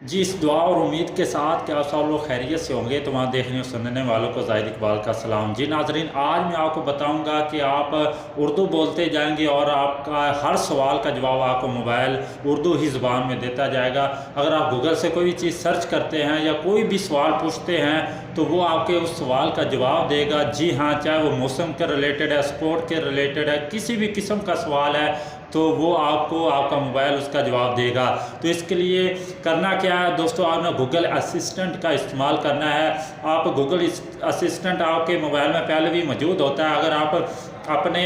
जी, इस दुआ और उम्मीद के साथ कि आप सब लोग खैरियत से होंगे। तो वहाँ देखने और सुनने वालों को ज़ाहिद इकबाल का सलाम। जी नाजरीन, आज मैं आपको बताऊंगा कि आप उर्दू बोलते जाएंगे और आपका हर सवाल का जवाब आपको मोबाइल उर्दू ही ज़ुबान में देता जाएगा। अगर आप गूगल से कोई भी चीज़ सर्च करते हैं या कोई भी सवाल पूछते हैं तो वो आपके उस सवाल का जवाब देगा। जी हाँ, चाहे वो मौसम के रिलेटेड है, स्पोर्ट के रिलेटेड है, किसी भी किस्म का सवाल है तो वो आपको आपका मोबाइल उसका जवाब देगा। तो इसके लिए करना क्या है दोस्तों, आपने गूगल असिस्टेंट का इस्तेमाल करना है। आप गूगल असिस्टेंट आपके मोबाइल में पहले भी मौजूद होता है। अगर आप अपने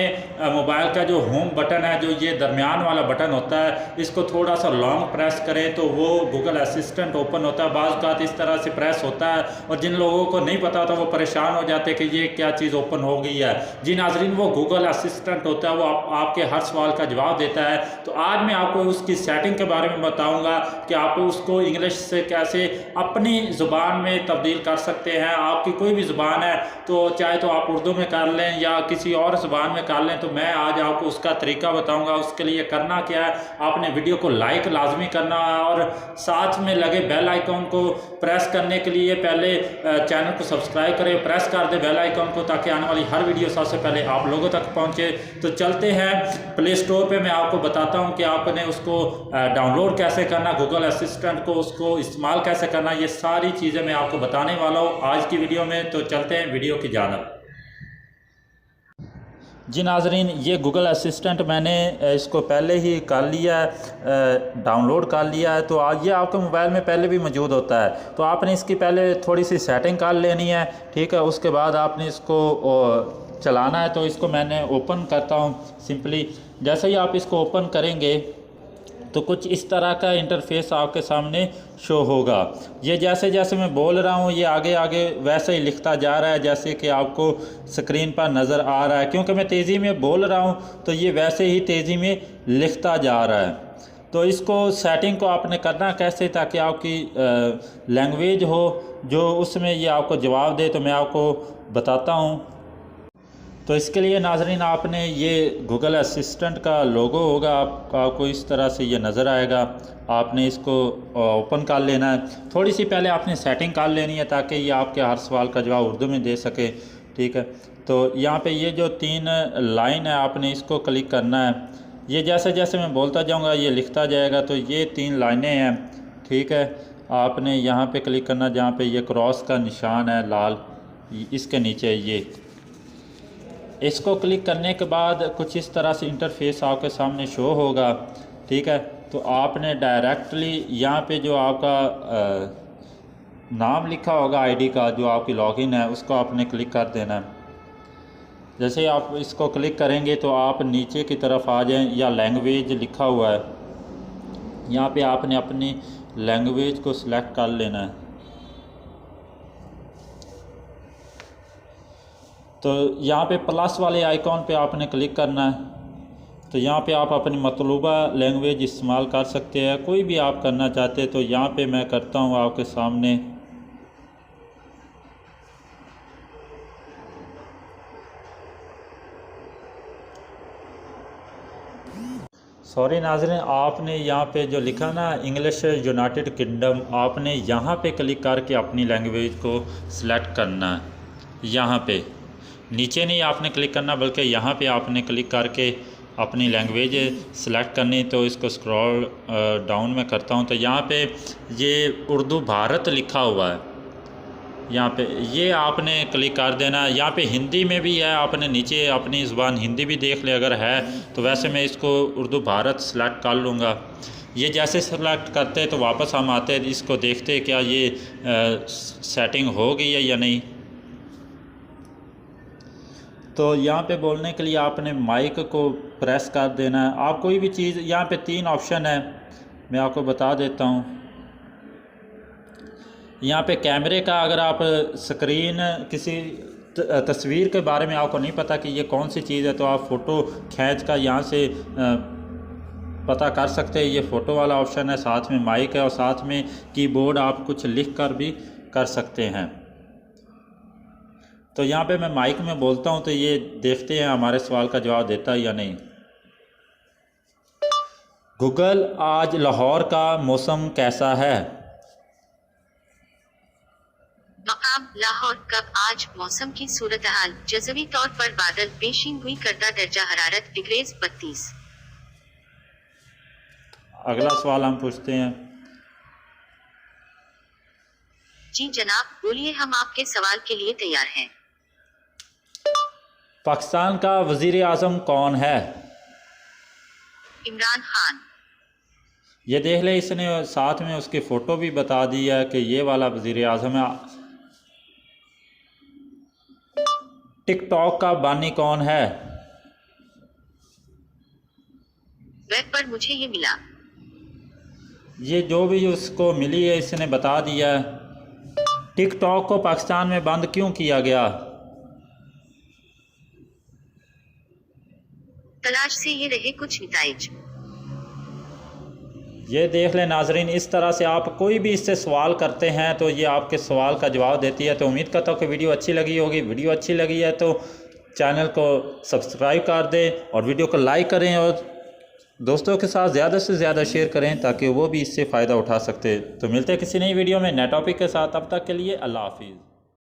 मोबाइल का जो होम बटन है, जो ये दरमियान वाला बटन होता है, इसको थोड़ा सा लॉन्ग प्रेस करें तो वो गूगल असिस्टेंट ओपन होता है। बाज़ औक़ात इस तरह से प्रेस होता है और जिन लोगों को नहीं पता होता वो परेशान हो जाते हैं कि ये क्या चीज़ ओपन हो गई है। जी नाजरीन, वो गूगल असिस्टेंट होता है, वो आपके हर सवाल का जवाब देता है। तो आज मैं आपको उसकी सेटिंग के बारे में बताऊंगा कि आप उसको इंग्लिश से कैसे अपनी ज़ुबान में तब्दील कर सकते हैं। आपकी कोई भी ज़ुबान है तो चाहे तो आप उर्दू में कर लें या किसी और ज़ुबान में कर लें, तो मैं आज आपको उसका तरीका बताऊंगा। उसके लिए करना क्या है, आपने वीडियो को लाइक लाजमी करना है और साथ में लगे बेल आइकॉन को प्रेस करने के लिए पहले चैनल को सब्सक्राइब करें, प्रेस कर दे बेल आइकॉन को, ताकि आने वाली हर वीडियो सबसे पहले आप लोगों तक पहुंचे। तो चलते हैं प्ले स्टोर पे, मैं आपको बताता हूं कि आपने उसको डाउनलोड कैसे करना, गूगल असिस्टेंट को उसको इस्तेमाल कैसे करना। ये सारी चीज़ें मैं आपको बताने वाला हूँ आज की वीडियो में। तो चलते हैं वीडियो की जानिब। जी नाजरीन, ये गूगल असिस्टेंट मैंने इसको पहले ही कर लिया है, डाउनलोड कर लिया है। तो आज ये आपके मोबाइल में पहले भी मौजूद होता है। तो आपने इसकी पहले थोड़ी सी सेटिंग कर लेनी है, ठीक है। उसके बाद आपने इसको चलाना है। तो इसको मैंने ओपन करता हूँ सिंपली। जैसे ही आप इसको ओपन करेंगे तो कुछ इस तरह का इंटरफेस आपके सामने शो होगा। ये जैसे जैसे मैं बोल रहा हूँ ये आगे आगे वैसे ही लिखता जा रहा है जैसे कि आपको स्क्रीन पर नज़र आ रहा है। क्योंकि मैं तेज़ी में बोल रहा हूँ तो ये वैसे ही तेज़ी में लिखता जा रहा है। तो इसको सेटिंग को आपने करना कैसे, ताकि आपकी लैंग्वेज हो जो उसमें ये आपको जवाब दे। तो मैं आपको बताता हूँ। तो इसके लिए नाजरीन, आपने ये गूगल असिस्टेंट का लोगो होगा आपको इस तरह से ये नज़र आएगा। आपने इसको ओपन कर लेना है। थोड़ी सी पहले आपने सेटिंग कर लेनी है ताकि ये आपके हर सवाल का जवाब उर्दू में दे सके, ठीक है। तो यहाँ पे ये जो 3 लाइन है आपने इसको क्लिक करना है। ये जैसे जैसे मैं बोलता जाऊँगा ये लिखता जाएगा। तो ये 3 लाइनें हैं, ठीक है। आपने यहाँ पे क्लिक करना जहाँ पे ये क्रॉस का निशान है लाल, इसके नीचे ये इसको क्लिक करने के बाद कुछ इस तरह से इंटरफेस आपके सामने शो होगा, ठीक है। तो आपने डायरेक्टली यहाँ पे जो आपका नाम लिखा होगा आईडी का, जो आपकी लॉगिन है, उसको आपने क्लिक कर देना है। जैसे ही आप इसको क्लिक करेंगे तो आप नीचे की तरफ आ जाएं, या लैंग्वेज लिखा हुआ है, यहाँ पे आपने अपनी लैंग्वेज को सिलेक्ट कर लेना है। तो यहाँ पे प्लस वाले आइकॉन पे आपने क्लिक करना है। तो यहाँ पे आप अपनी मतलूबा लैंग्वेज इस्तेमाल कर सकते हैं, कोई भी आप करना चाहते हैं। तो यहाँ पे मैं करता हूँ आपके सामने सॉरी नाज़रीन, आपने यहाँ पे जो लिखा ना इंग्लिश यूनाइटेड किंगडम, आपने यहाँ पे क्लिक करके अपनी लैंग्वेज को सिलेक्ट करना है। यहाँ पे नीचे नहीं आपने क्लिक करना, बल्कि यहाँ पे आपने क्लिक करके अपनी लैंग्वेज सेलेक्ट करनी। तो इसको स्क्रॉल डाउन में करता हूँ तो यहाँ पे ये उर्दू भारत लिखा हुआ है, यहाँ पे ये आपने क्लिक कर देना। यहाँ पे हिंदी में भी है, आपने नीचे अपनी ज़ुबान हिंदी भी देख ले अगर है तो। वैसे मैं इसको उर्दू भारत सेलेक्ट कर लूँगा। ये जैसे सेलेक्ट करते हैं तो वापस हम आते हैं, इसको देखते हैं क्या ये सेटिंग हो गई है या नहीं। तो यहाँ पे बोलने के लिए आपने माइक को प्रेस कर देना है। आप कोई भी चीज़, यहाँ पे 3 ऑप्शन है, मैं आपको बता देता हूँ। यहाँ पे कैमरे का, अगर आप स्क्रीन किसी तस्वीर के बारे में आपको नहीं पता कि ये कौन सी चीज़ है, तो आप फ़ोटो खींच कर यहाँ से पता कर सकते हैं। ये फ़ोटो वाला ऑप्शन है, साथ में माइक है और साथ में कीबोर्ड, आप कुछ लिख कर भी कर सकते हैं। तो यहाँ पे मैं माइक में बोलता हूँ तो ये देखते हैं हमारे सवाल का जवाब देता है या नहीं। गूगल, आज लाहौर का मौसम कैसा है? जनाब, लाहौर कब आज मौसम की सूरत हाल। जज़वी तौर पर बादल, पेशीन हुई करदा दर्जा हरारत डिग्रीज 32। अगला सवाल हम पूछते हैं। जी जनाब, बोलिए, हम आपके सवाल के लिए तैयार हैं। पाकिस्तान का वजीर आज़म कौन है? इमरान खान। ये देख ले, इसने साथ में उसकी फ़ोटो भी बता दी है कि ये वाला वजीर आज़म है। टिकटॉक का बानी कौन है? वेब पर मुझे ये मिला। ये जो भी उसको मिली है इसने बता दिया है। टिकटॉक को पाकिस्तान में बंद क्यों किया गया? तलाश से ये रहे कुछ नताइज। ये देख ले नाजरीन, इस तरह से आप कोई भी इससे सवाल करते हैं तो ये आपके सवाल का जवाब देती है। तो उम्मीद करता हूँ कि वीडियो अच्छी लगी होगी। वीडियो अच्छी लगी है तो चैनल को सब्सक्राइब कर दें और वीडियो को लाइक करें और दोस्तों के साथ ज़्यादा से ज़्यादा शेयर करें ताकि वो भी इससे फ़ायदा उठा सकते। तो मिलते हैं किसी नई वीडियो में नए टॉपिक के साथ। अब तक के लिए अल्लाह हाफिज़।